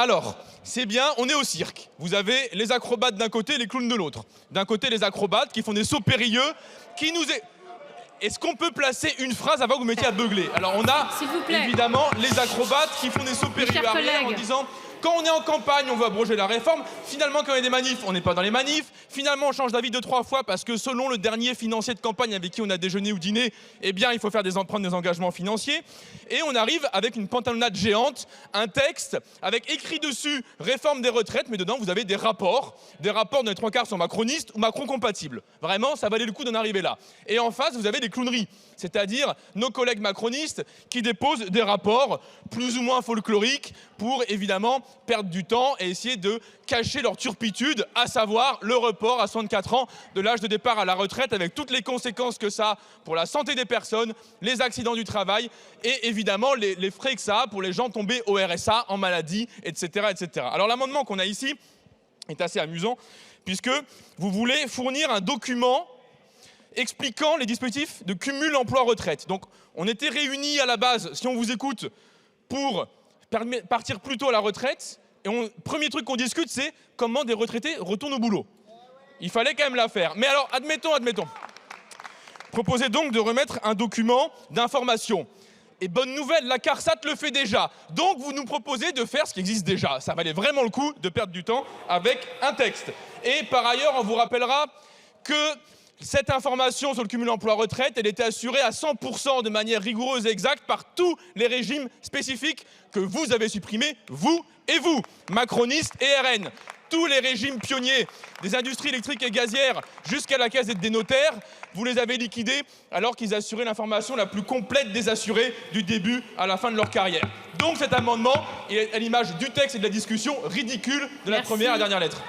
Alors, c'est bien, on est au cirque. Vous avez les acrobates d'un côté et les clowns de l'autre. D'un côté, les acrobates qui font des sauts périlleux, qui nous... Est-ce qu'on peut placer une phrase avant que vous mettiez à beugler? Alors, on a évidemment les acrobates qui font des sauts périlleux arrière en disant... Quand on est en campagne, on veut abroger la réforme. Finalement, quand il y a des manifs, on n'est pas dans les manifs. Finalement, on change d'avis 2-3 fois parce que selon le dernier financier de campagne avec qui on a déjeuné ou dîné, eh bien, il faut faire prendre des engagements financiers. Et on arrive avec une pantalonnade géante, un texte avec écrit dessus « réforme des retraites », mais dedans, vous avez des rapports dont les 3/4 sont macronistes ou Macron-compatibles. Vraiment, ça valait le coup d'en arriver là. Et en face, vous avez des clowneries, c'est-à-dire nos collègues macronistes qui déposent des rapports plus ou moins folkloriques pour, évidemment, perdre du temps et essayer de cacher leur turpitude, à savoir le report à 64 ans de l'âge de départ à la retraite avec toutes les conséquences que ça a pour la santé des personnes, les accidents du travail et évidemment les frais que ça a pour les gens tombés au RSA, en maladie, etc. etc. Alors l'amendement qu'on a ici est assez amusant puisque vous voulez fournir un document expliquant les dispositifs de cumul emploi-retraite. Donc on était réunis à la base, si on vous écoute, pour partir plus tôt à la retraite, et premier truc qu'on discute, c'est comment des retraités retournent au boulot. Il fallait quand même la faire. Mais alors, admettons. Proposez donc de remettre un document d'information. Et bonne nouvelle, la CARSAT le fait déjà. Donc vous nous proposez de faire ce qui existe déjà. Ça valait vraiment le coup de perdre du temps avec un texte. Et par ailleurs, on vous rappellera que cette information sur le cumul emploi-retraite, elle était assurée à 100% de manière rigoureuse et exacte par tous les régimes spécifiques que vous avez supprimés, vous et vous, macronistes et RN. Tous les régimes pionniers, des industries électriques et gazières jusqu'à la caisse des notaires, vous les avez liquidés alors qu'ils assuraient l'information la plus complète des assurés du début à la fin de leur carrière. Donc cet amendement est à l'image du texte et de la discussion ridicule de la première à la dernière lettre.